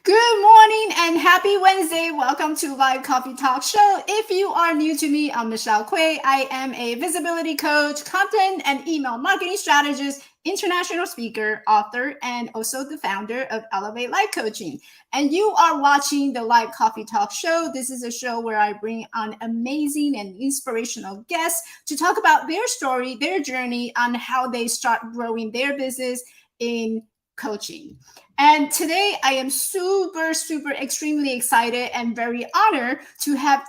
Good morning and happy Wednesday. Welcome to Live Coffee Talk Show. If you are new to me, I'm Michelle Quay. I am a visibility coach, content and email marketing strategist, international speaker, author, and also the founder of Elevate Life Coaching. And you are watching the Live Coffee Talk Show. This is a show where I bring on amazing and inspirational guests to talk about their story, their journey on how they start growing their business in coaching. And today I am super, extremely excited and very honored to have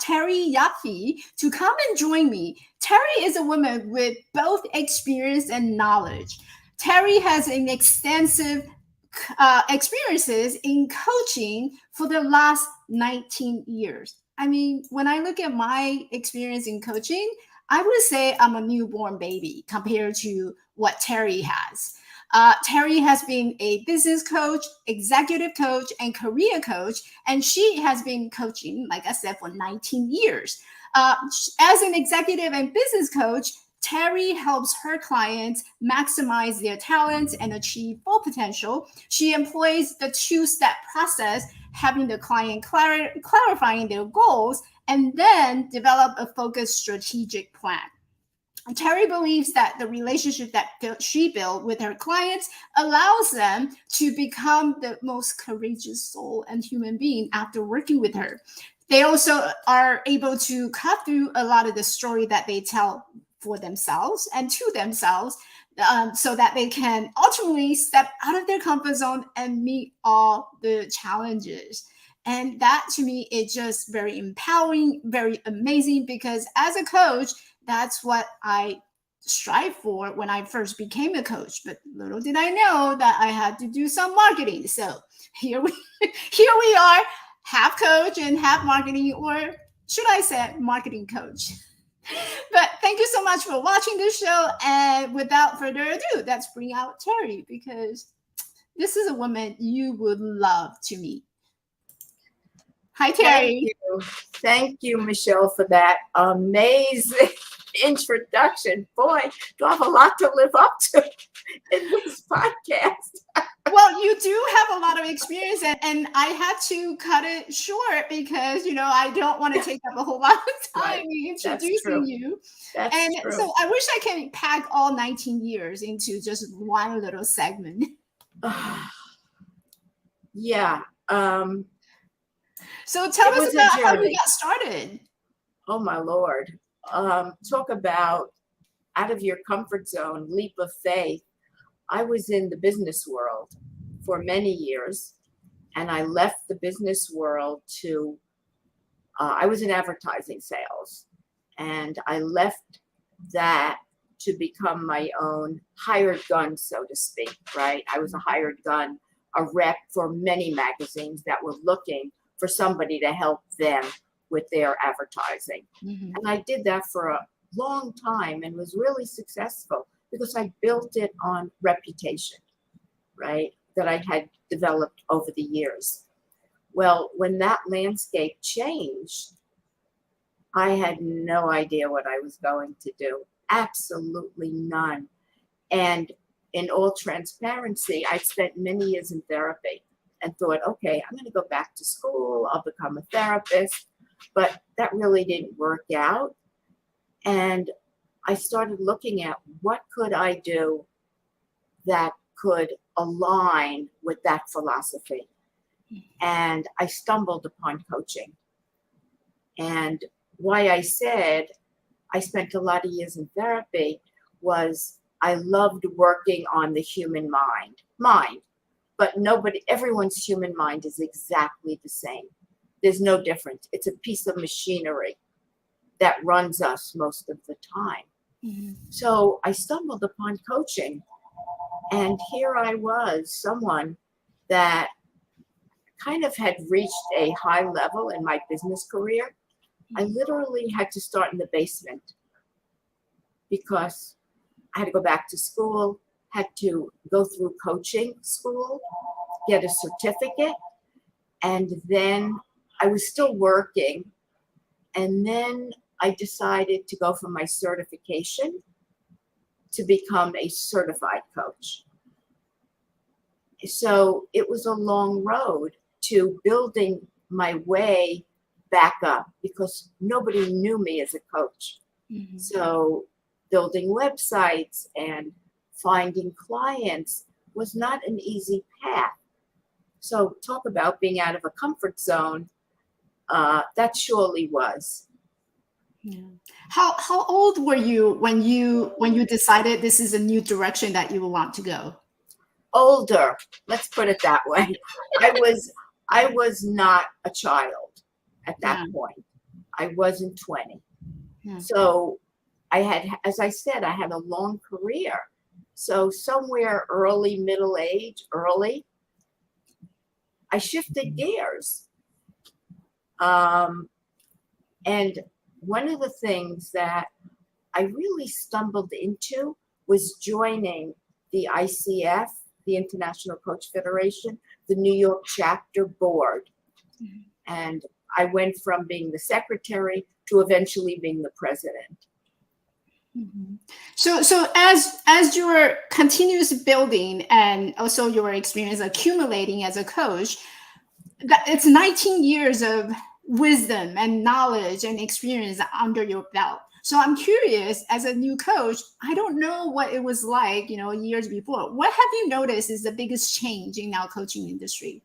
Terry Yoffe to come and join me. Terry is a woman with both experience and knowledge. Terry has an extensive experiences in coaching for the last 19 years. I mean, when I look at my experience in coaching, I would say I'm a newborn baby compared to what Terry has. Terry has been a business coach, executive coach, and career coach, and she has been coaching, like I said, for 19 years. As an executive and business coach, Terry helps her clients maximize their talents and achieve full potential. She employs the two-step process, having the client clarifying their goals and then develop a focused strategic plan. Terry believes that the relationship that she built with her clients allows them to become the most courageous soul and human being after working with her. They also are able to cut through a lot of the story that they tell for themselves and to themselves, so that they can ultimately step out of their comfort zone and meet all the challenges. And that to me is just very empowering, very amazing, because as a coach, that's what I strive for when I first became a coach. But little did I know that I had to do some marketing. So here we here we are, half coach and half marketing, or should I say marketing coach. But thank you so much for watching this show. And without further ado, let's bring out Terry, because this is a woman you would love to meet. Hi, Thank Terry. you. Thank you, Michelle, for that amazing introduction. Boy, do I have a lot to live up to in this podcast. Well, you do have a lot of experience, and I had to cut it short because I don't want to take up a whole lot of time Right. That's introducing true. you. That's And true. so I wish I can pack all 19 years into just one little segment. Yeah. So tell It us was a about how you journey. got started. Oh, my Lord. Talk about out of your comfort zone, leap of faith. I was in the business world for many years, and I left the business world to I was in advertising sales, and I left that to become my own hired gun, so to speak, right? I was a hired gun, a rep for many magazines that were looking for somebody to help them with their advertising. Mhm. And I did that for a long time and was really successful because I built it on reputation, right? That I had developed over the years. Well, when that landscape changed, I had no idea what I was going to do. Absolutely none. And in all transparency, I'd spent many years in therapy and thought, okay, I'm going to go back to school. I'll become a therapist. But that really didn't work out. And I started looking at what could I do that could align with that philosophy. And I stumbled upon coaching. And why I said I spent a lot of years in therapy was I loved working on the human mind, but everyone's human mind is exactly the same. There's no difference. It's a piece of machinery that runs us most of the time. Mhm. So I stumbled upon coaching, and here I was, someone that kind of had reached a high level in my business career. I literally had to start in the basement because I had to go back to school, had to go through coaching school, get a certificate, and then I was still working. And then I decided to go for my certification to become a certified coach. So it was a long road to building my way back up because nobody knew me as a coach. Mhm. So building websites and finding clients was not an easy path. So talk about being out of a comfort zone. That surely was. Yeah. How old were you when you decided this is a new direction that you will want to go? Older, let's put it that way. I was not a child at that Yeah. point. I wasn't 20. Yeah. So I had, as I said, I had a long career. So somewhere early, middle age, early, I shifted gears. Um, and one of the things that I really stumbled into was joining the ICF, the International Coach Federation, the New York chapter board. Mhm. And I went from being the secretary to eventually being the president. Mhm. So as your continuous building and also your experience accumulating as a coach, that it's 19 years of wisdom and knowledge and experience under your belt. So I'm curious, as a new coach, I don't know what it was like, years before. What have you noticed is the biggest change in our coaching industry?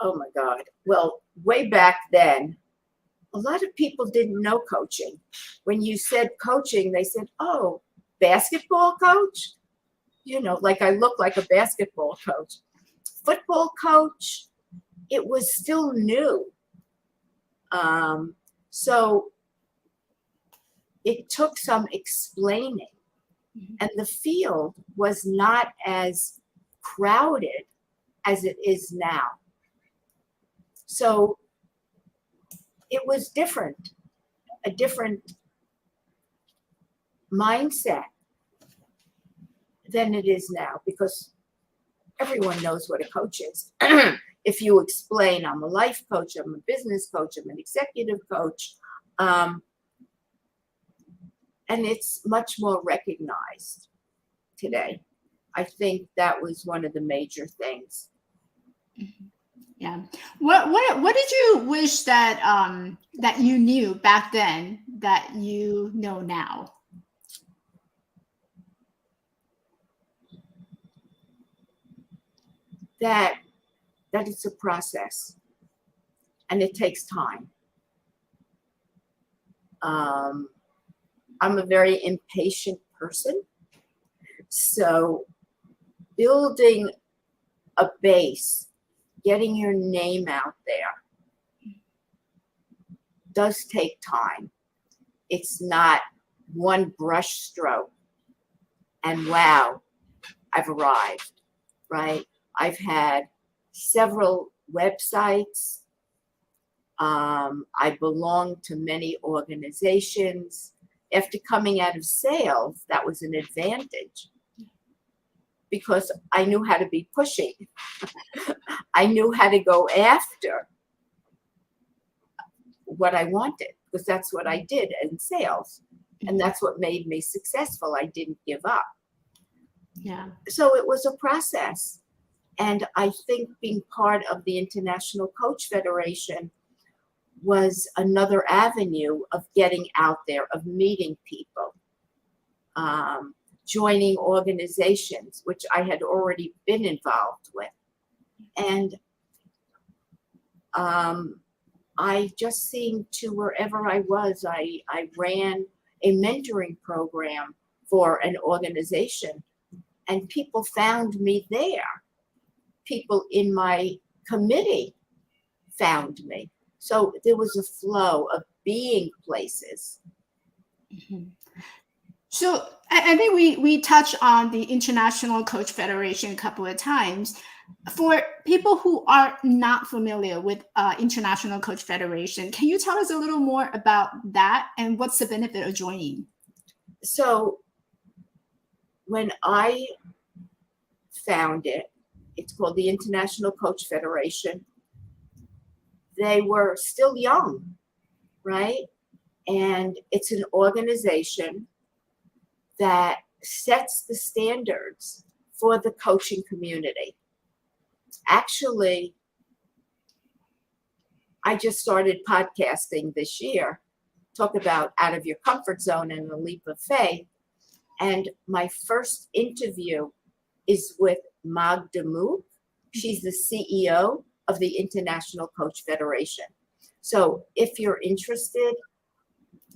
Oh my God. Well, way back then, a lot of people didn't know coaching. When you said coaching, they said, oh, basketball coach? Like I look like a basketball coach. Football coach? It was still new. So it took some explaining. Mhm. And the field was not as crowded as it is now. So it was different, a different mindset than it is now because everyone knows what a coach is. If you explain, I'm a life coach, I'm a business coach, I'm an executive coach, um, and it's much more recognized today. I think that was one of the major things. Mhm. Yeah. What did you wish that that you knew back then that you know now? That it's a process and it takes time. Um, I'm a very impatient person, so building a base, getting your name out there does take time. It's not one brush stroke and wow, I've arrived, right? I've had several websites. I belong to many organizations. After coming out of sales, that was an advantage because I knew how to be pushy. I knew how to go after what I wanted because that's what I did in sales. And that's what made me successful. I didn't give up. Yeah. So it was a process. And I think being part of the International Coach Federation was another avenue of getting out there, of meeting people, joining organizations, which I had already been involved with. And I just seemed to, wherever I was, I ran a mentoring program for an organization, and people found me there. People in my committee found me. So there was a flow of being places. Mhm. So I think we touched on the International Coach Federation a couple of times. For people who are not familiar with International Coach Federation, can you tell us a little more about that and what's the benefit of joining? So when I found it, it's called the International Coach Federation. They were still young, right? And it's an organization that sets the standards for the coaching community. actually, I just started podcasting this year, talk about out of your comfort zone and the leap of faith. And my first interview is with Magda Mook. She's the CEO of the International Coach Federation. So if you're interested,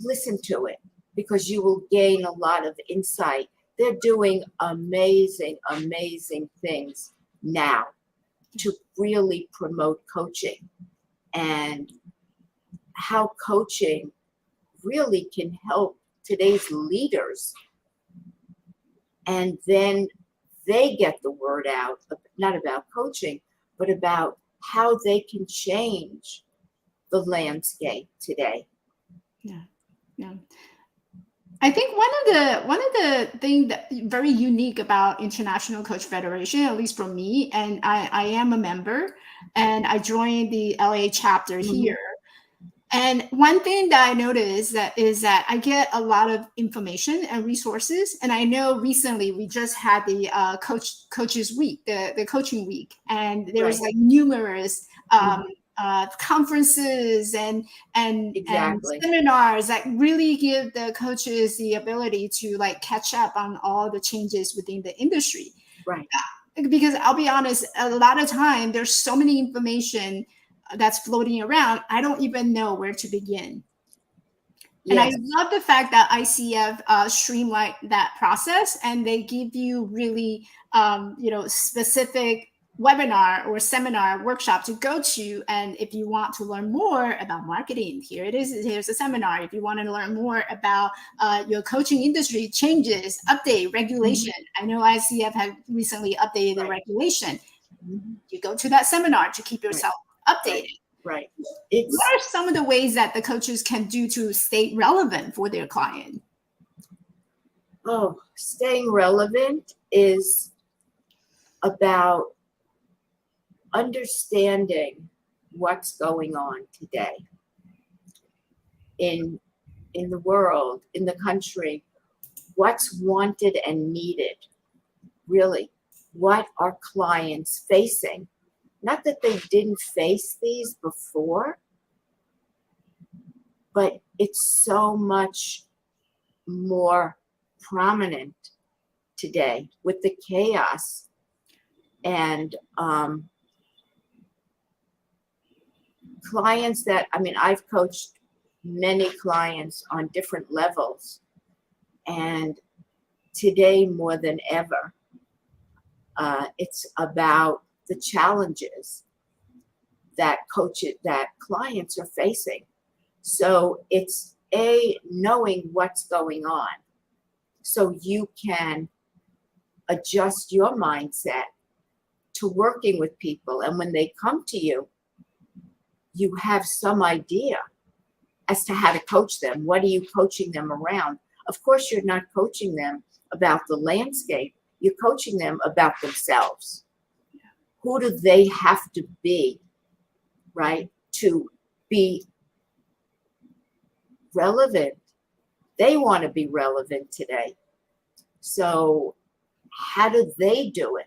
listen to it because you will gain a lot of insight. They're doing amazing, amazing things now to really promote coaching and how coaching really can help today's leaders. And then they get the word out, not about coaching, but about how they can change the landscape today. Yeah, yeah. I think one of the things that very unique about International Coach Federation, at least for me, and I am a member, and I joined the LA chapter here. And one thing that I noticed is that I get a lot of information and resources. And I know recently we just had the coaches week, the coaching week, and there was like numerous conferences and seminars that really give the coaches the ability to like catch up on all the changes within the industry. Right. Because I'll be honest, a lot of time there's so many information that's floating around, I don't even know where to begin. Yes. And I love the fact that ICF streamlined that process, and they give you really, specific webinar or seminar workshop to go to. And if you want to learn more about marketing, here it is. Here's a seminar. If you want to learn more about your coaching industry changes, update, regulation. I know ICF had recently updated the regulation. You go to that seminar to keep yourself updated. Right. What are some of the ways that the coaches can do to stay relevant for their client? Oh, staying relevant is about understanding what's going on today in the world, in the country, what's wanted and needed, really, what are clients facing. Not that they didn't face these before, but it's so much more prominent today with the chaos. And clients that, I've coached many clients on different levels. And today more than ever, it's about the challenges that clients are facing. So it's knowing what's going on so you can adjust your mindset to working with people. And when they come to you, you have some idea as to how to coach them. What are you coaching them around? Of course, you're not coaching them about the landscape. You're coaching them about themselves. Who do they have to be, right, to be relevant? They want to be relevant today. So how do they do it?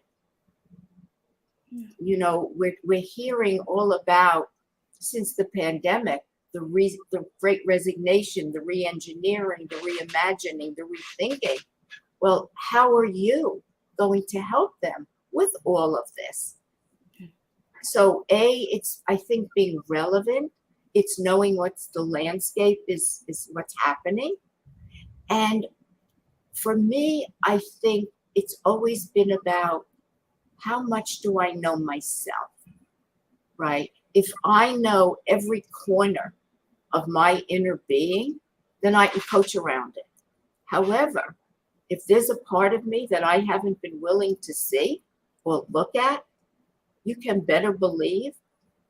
You know, we're hearing all about, since the pandemic, the great resignation, the re-engineering, the reimagining, the rethinking. Well, how are you going to help them with all of this? So it's, I think, being relevant. It's knowing what's the landscape is what's happening. And for me, I think it's always been about how much do I know myself, right? If I know every corner of my inner being, then I can coach around it. However, if there's a part of me that I haven't been willing to see or look at, you can better believe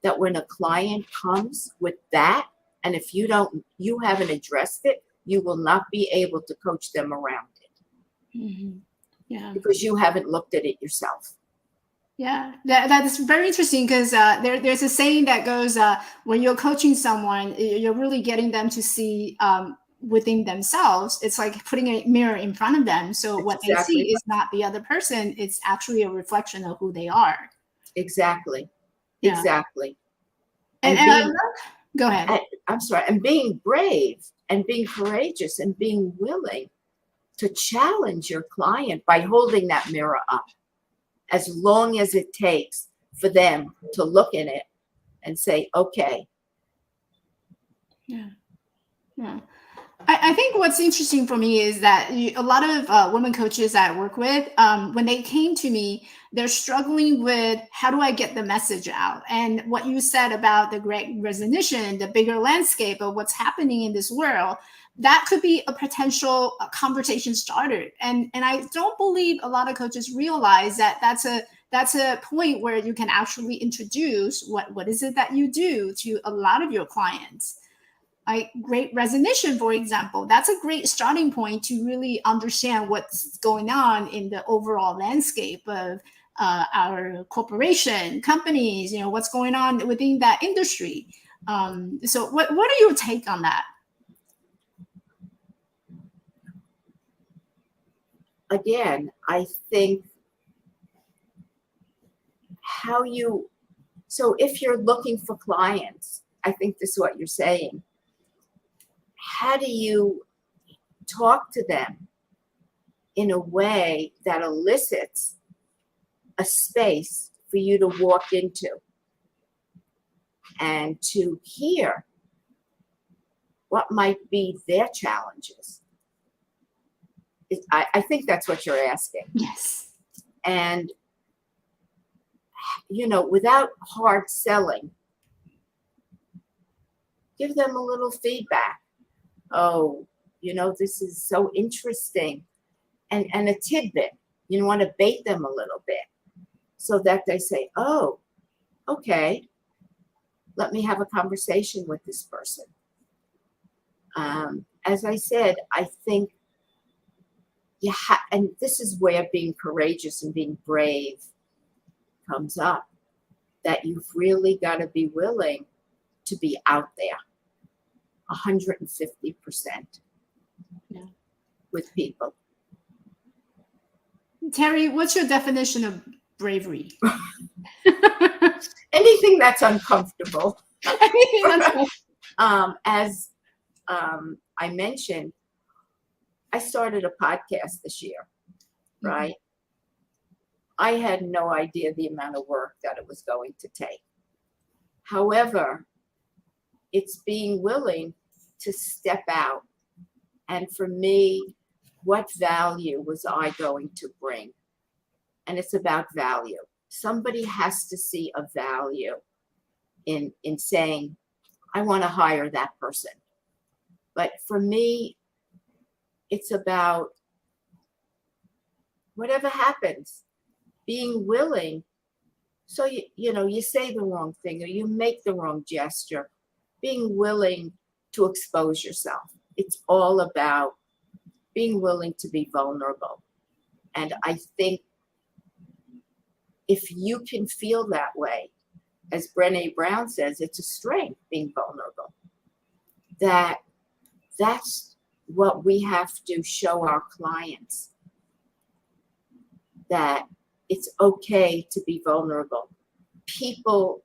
that when a client comes with that, and if you haven't addressed it, you will not be able to coach them around it. Mm-hmm. Yeah. Because you haven't looked at it yourself. Yeah, that's very interesting because there's a saying that goes, when you're coaching someone, you're really getting them to see within themselves. It's like putting a mirror in front of them. So what they see is not the other person. It's actually a reflection of who they are. Exactly. Yeah. Exactly. And, And and I being, love, go ahead. I'm sorry, and being brave and being courageous and being willing to challenge your client by holding that mirror up as long as it takes for them to look in it and say, okay. Yeah. Yeah. I think what's interesting for me is that a lot of women coaches that I work with, when they came to me, they're struggling with how do I get the message out? And what you said about the great resignation, the bigger landscape of what's happening in this world, that could be a potential conversation starter. And I don't believe a lot of coaches realize that that's a point where you can actually introduce what is it that you do to a lot of your clients. Like great resignation, for example, that's a great starting point to really understand what's going on in the overall landscape of our corporation, companies, what's going on within that industry. So what are your take on that? Again, I think so if you're looking for clients, I think this is what you're saying. How do you talk to them in a way that elicits a space for you to walk into and to hear what might be their challenges? I think that's what you're asking. Yes. And, without hard selling, give them a little feedback. Oh, this is so interesting. And a tidbit. You want to bait them a little bit so that they say, oh, okay, let me have a conversation with this person. As I said, I think and this is where being courageous and being brave comes up, that you've really got to be willing to be out there 150% with people. Terry, what's your definition of bravery? Anything that's uncomfortable. Anything As I mentioned, I started a podcast this year, right? Mm-hmm. I had no idea the amount of work that it was going to take. However, it's being willing to step out. And for me, what value was I going to bring? And it's about value. Somebody has to see a value in saying, I want to hire that person. But for me, it's about whatever happens, being willing. So, you say the wrong thing or you make the wrong gesture, being willing to expose yourself. It's all about being willing to be vulnerable. And I think if you can feel that way, as Brené Brown says, it's a strength being vulnerable. That's what we have to show our clients, that it's okay to be vulnerable. People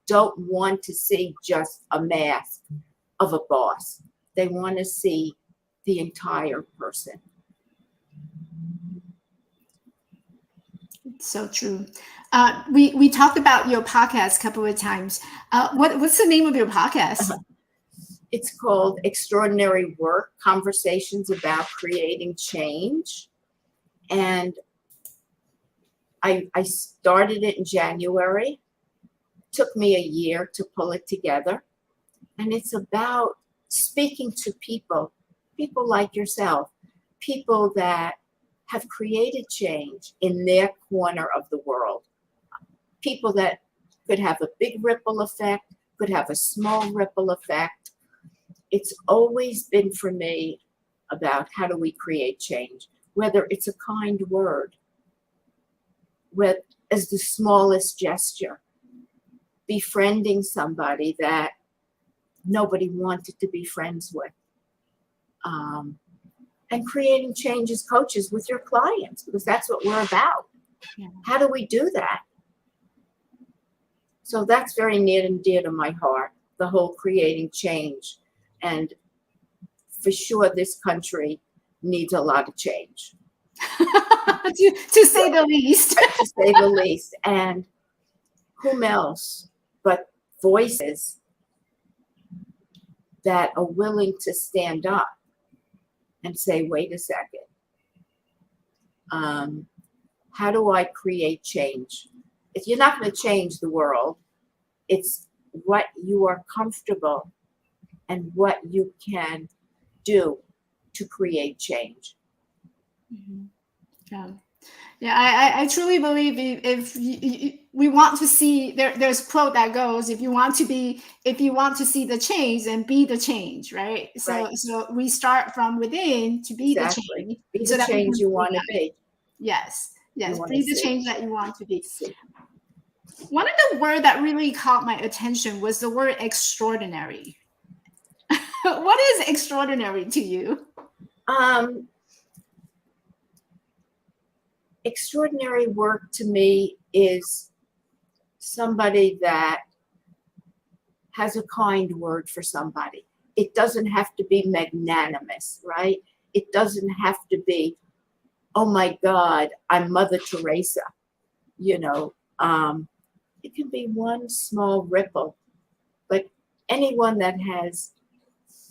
don't want to see just a mask of a boss. They want to see the entire person. So true. We talked about your podcast a couple of times. What's the name of your podcast? It's called Extraordinary Work, Conversations About Creating Change. And I started it in January. Took me a year to pull it together. And it's about speaking to people like yourself, people that have created change in their corner of the world, people that could have a big ripple effect, could have a small ripple effect. It's always been for me about how do we create change, whether it's a kind word, as the smallest gesture, befriending somebody that nobody wanted to be friends with, and creating change as coaches with your clients, because that's what we're about. Yeah. How do we do that? So that's very near and dear to my heart, the whole creating change. And for sure, this country needs a lot of change. To say the least. To say the least. And whom else but voices that are willing to stand up and say, wait a second, how do I create change? If you're not going to change the world, it's what you are comfortable and what you can do to create change. Mhm. Yeah. Yeah, I truly believe if we want to see there's a quote that goes, if you want to see the change, then be the change, right? Right. So we start from within to be the Exactly. change, Be so the that we can change you see want to that. be. Yes, You yes, want to be the see. change that you want to be. See. One of the word that really caught my attention was the word extraordinary. What is extraordinary to you? Extraordinary work to me is somebody that has a kind word for somebody. It doesn't have to be magnanimous, right? It doesn't have to be, oh my God, I'm Mother Teresa. You know, it can be one small ripple, but anyone that has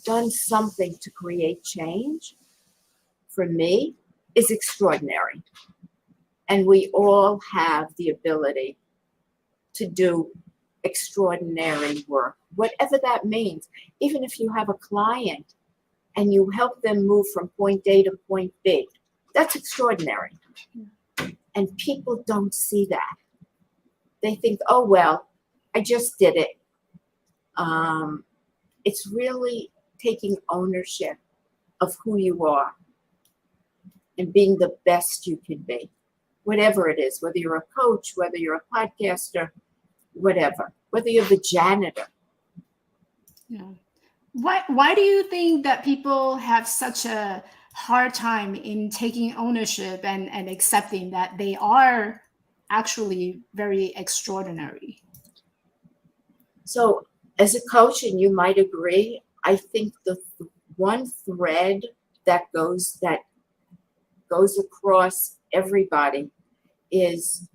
done something to create change, for me, is extraordinary. And we all have the ability to do extraordinary work, whatever that means. Even if you have a client and you help them move from point A to point B, that's extraordinary. And people don't see that. They think, oh, well, I just did it. It's really taking ownership of who you are and being the best you can be, whatever it is, whether you're a coach, whether you're a podcaster, whatever, whether you're the janitor. Yeah. Why do you think that people have such a hard time in taking ownership and accepting that they are actually very extraordinary? So as a coach, and you might agree, I think the one thread that goes across everybody is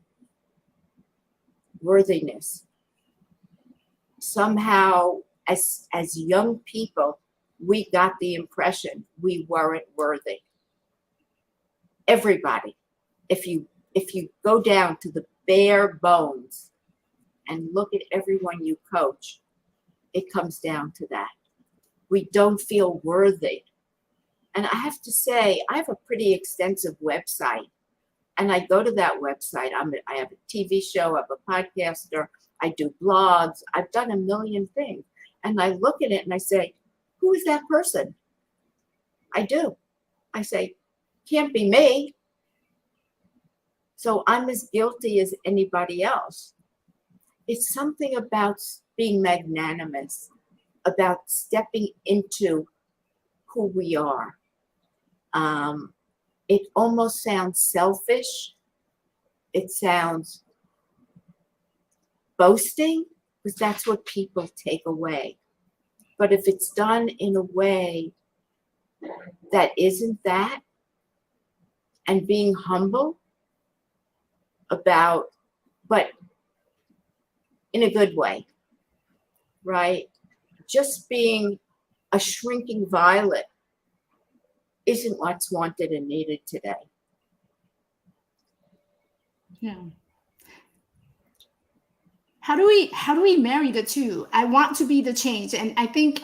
worthiness. Somehow, as young people, we got the impression we weren't worthy. Everybody. If you go down to the bare bones and look at everyone you coach, it comes down to that. We don't feel worthy. And I have to say, I have a pretty extensive website. And I go to that website. I have a TV show, I'm a podcaster, I do blogs, I've done a million things. And I look at it and I say, who is that person? I do. I say, can't be me. So I'm as guilty as anybody else. It's something about being magnanimous, about stepping into who we are. It almost sounds selfish. It sounds boasting, because that's what people take away. But if it's done in a way that isn't that, and being humble about, but in a good way, right? Just being a shrinking violet isn't what's wanted and needed today. Yeah. How do we marry the two? I want to be the change, and I think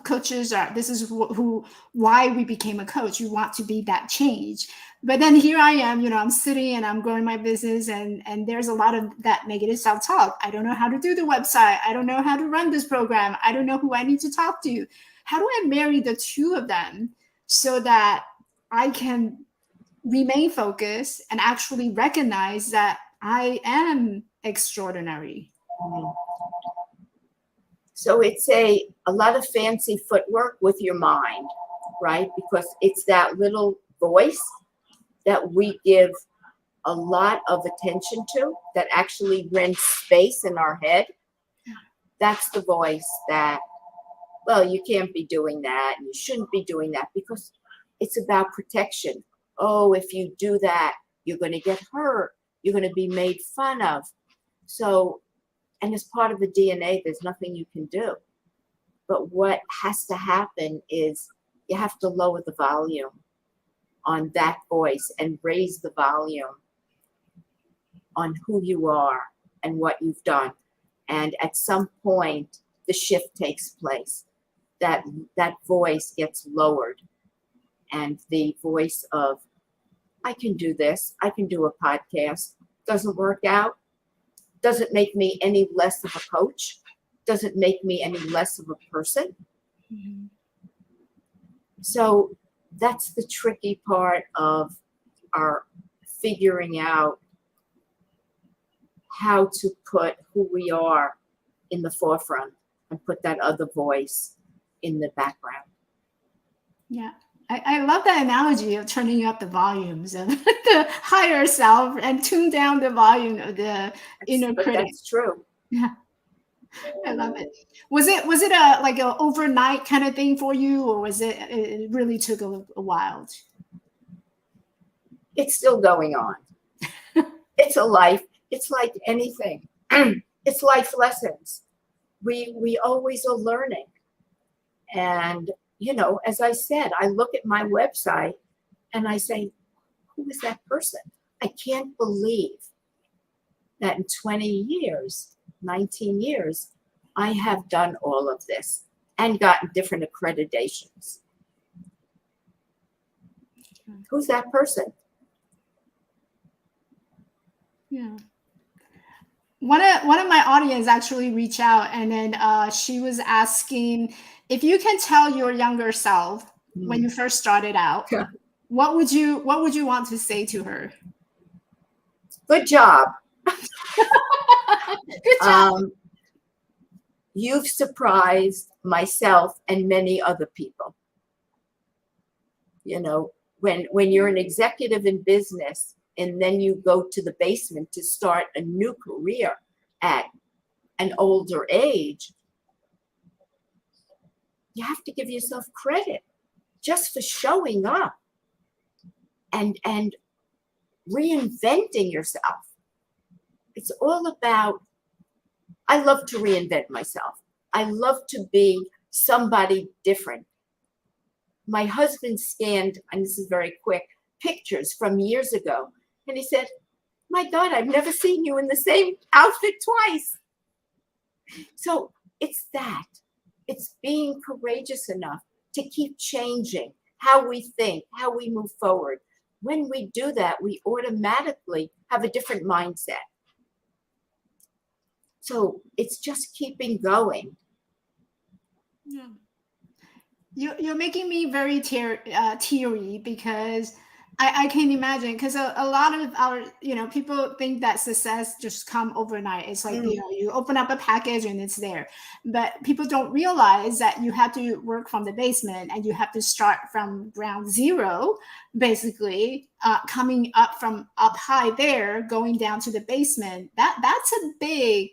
coaches are. This is why we became a coach. You want to be that change, but then here I am. I'm sitting and I'm growing my business, and there's a lot of that negative self talk. I don't know how to do the website. I don't know how to run this program. I don't know who I need to talk to. How do I marry the two of them so that I can remain focused and actually recognize that I am extraordinary? So it's a lot of fancy footwork with your mind, right? Because it's that little voice that we give a lot of attention to, that actually rents space in our head, that's the voice that, well, you can't be doing that and you shouldn't be doing that, because it's about protection. Oh, if you do that, you're going to get hurt. You're going to be made fun of. So, and as part of the DNA, there's nothing you can do. But what has to happen is you have to lower the volume on that voice and raise the volume on who you are and what you've done. And at some point, the shift takes place. That voice gets lowered. And the voice of, I can do this, I can do a podcast, doesn't work out, doesn't make me any less of a coach, doesn't make me any less of a person. Mm-hmm. So that's the tricky part of our figuring out how to put who we are in the forefront and put that other voice in the background. Yeah. I love that analogy of turning up the volumes of the higher self and tune down the volume of the inner critic. That's true. Yeah. I love it. Was it a like a overnight kind of thing for you, or was it really took a while? It's still going on. It's a life. It's like anything. It's life lessons. We always are learning. And, you know, as I said, I look at my website and I say, who is that person? I can't believe that in 20 years, 19 years, I have done all of this and gotten different accreditations. Who's that person? Yeah. One of my audience actually reached out, and then she was asking if you can tell your younger self when you first started out, what would you want to say to her? Good job. Good job. You've surprised myself and many other people. You know, when you're an executive in business and then you go to the basement to start a new career at an older age, you have to give yourself credit just for showing up and reinventing yourself. It's all about, I love to reinvent myself. I love to be somebody different. My husband scanned, and this is very quick, pictures from years ago. And he said, my God, I've never seen you in the same outfit twice. So it's that. It's being courageous enough to keep changing how we think, how we move forward. When we do that, we automatically have a different mindset. So it's just keeping going. Yeah. You're making me very teary because I can imagine, because a lot of our, people think that success just come overnight. It's like, you open up a package and it's there. But people don't realize that you have to work from the basement and you have to start from ground zero, basically, coming up from up high there, going down to the basement. That's a big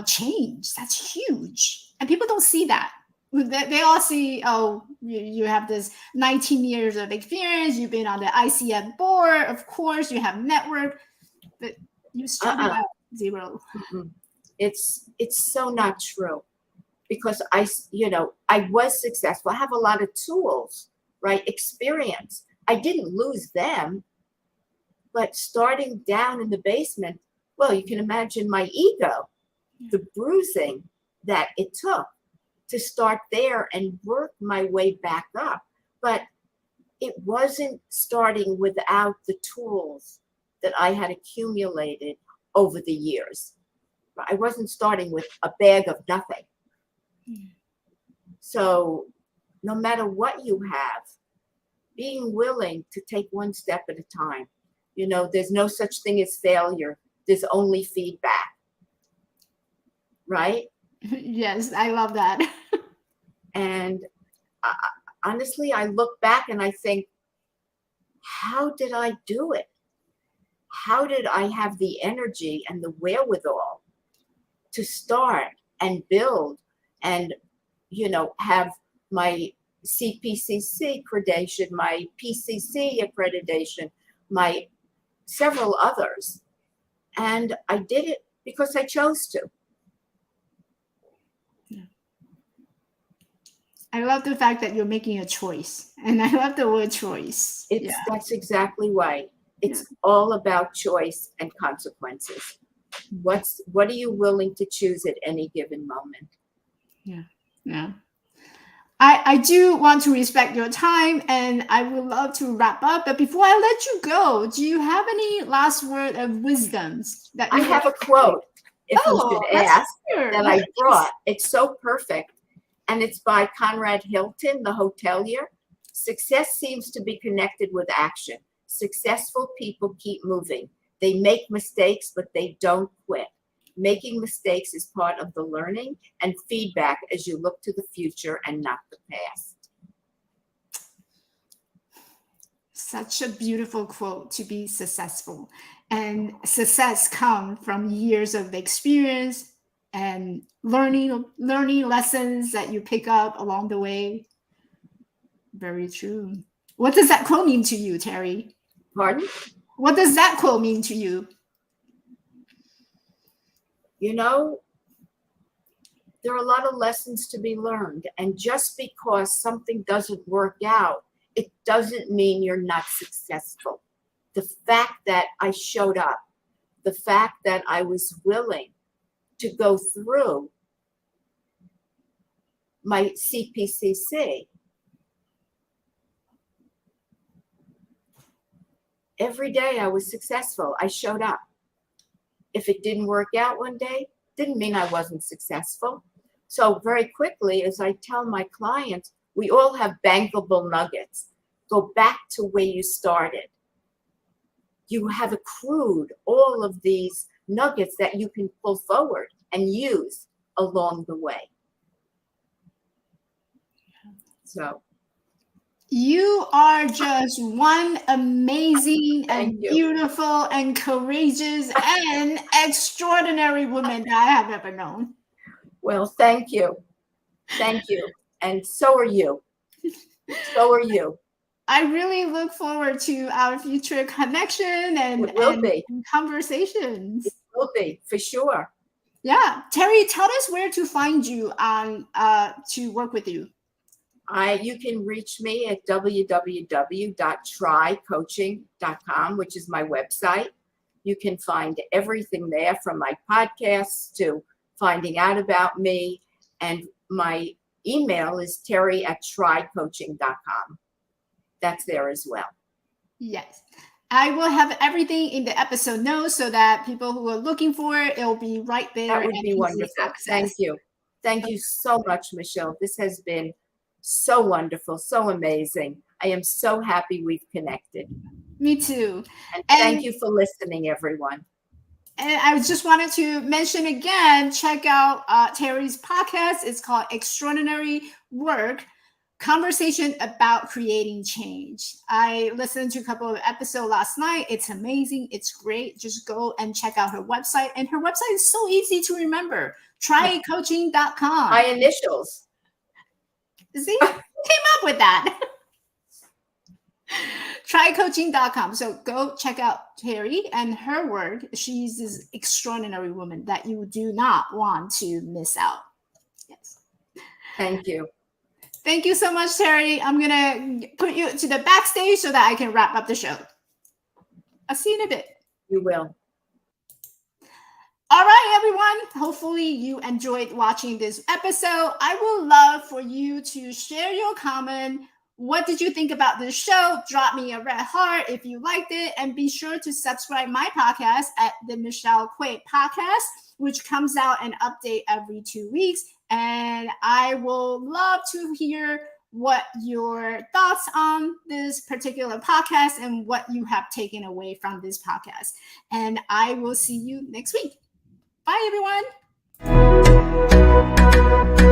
change. That's huge. And people don't see that. They all see, oh, you have this 19 years of experience, you've been on the ICF board, of course, you have network, but you started at zero. It's so not true, because I was successful. I have a lot of tools, right? Experience. I didn't lose them, but starting down in the basement, well, you can imagine my ego, the bruising that it took to start there and work my way back up. But it wasn't starting without the tools that I had accumulated over the years. I wasn't starting with a bag of nothing. So no matter what you have, being willing to take one step at a time. There's no such thing as failure. There's only feedback. Right? Yes, I love that. And honestly, I look back and I think, how did I do it? how did I have the energy and the wherewithal to start and build and, have my CPCC accreditation, my PCC accreditation, my several others. And I did it because I chose to. I love the fact that you're making a choice, and I love the word choice. That's exactly right. It's all about choice and consequences. What are you willing to choose at any given moment? Yeah. I do want to respect your time, and I would love to wrap up. But before I let you go, do you have any last word of wisdoms that I have a quote, if you should ask, that I brought. It's so perfect. And it's by Conrad Hilton, the hotelier. Success seems to be connected with action. Successful people keep moving. They make mistakes, but they don't quit. Making mistakes is part of the learning and feedback as you look to the future and not the past. Such a beautiful quote to be successful. And success comes from years of experience and learning lessons that you pick up along the way. Very true. What does that quote mean to you, Terry? Pardon? What does that quote mean to you? There are a lot of lessons to be learned. And just because something doesn't work out, it doesn't mean you're not successful. The fact that I showed up, the fact that I was willing to go through my CPCC, every day I was successful. I showed up. If it didn't work out one day, didn't mean I wasn't successful. So very quickly, as I tell my clients, we all have bankable nuggets. Go back to where you started. You have accrued all of these nuggets that you can pull forward and use along the way. So you are just one amazing and beautiful and courageous and extraordinary woman that I have ever known. Well, thank you. Thank you. And so are you. So are you. I really look forward to our future connection and conversations. It will be, for sure. Yeah. Terry, tell us where to find you to work with you. You can reach me at www.trycoaching.com, which is my website. You can find everything there, from my podcasts to finding out about me. And my email is terry@trycoaching.com. That's there as well. Yes. I will have everything in the episode notes so that people who are looking for it, it'll be right there. That would be wonderful. Thank you. Thank you so much, Michelle. This has been so wonderful, so amazing. I am so happy we've connected. Me too. And thank you for listening, everyone. And I just wanted to mention again, check out Terry's podcast. It's called Extraordinary Work, Conversation About Creating Change. I listened to a couple of episodes last night. It's amazing. It's great. Just go and check out her website. And her website is so easy to remember. Trycoaching.com. My initials. See, who came up with that? Trycoaching.com. So go check out Terry and her work. She's this extraordinary woman that you do not want to miss out. Yes. Thank you. Thank you so much, Terry. I'm going to put you to the backstage so that I can wrap up the show. I'll see you in a bit. You will. All right, everyone. Hopefully you enjoyed watching this episode. I would love for you to share your comment. What did you think about this show? Drop me a red heart if you liked it. And be sure to subscribe my podcast at the Michelle Quay Podcast, which comes out an update every 2 weeks. And I will love to hear what your thoughts on this particular podcast and what you have taken away from this podcast. And I will see you next week. Bye, everyone.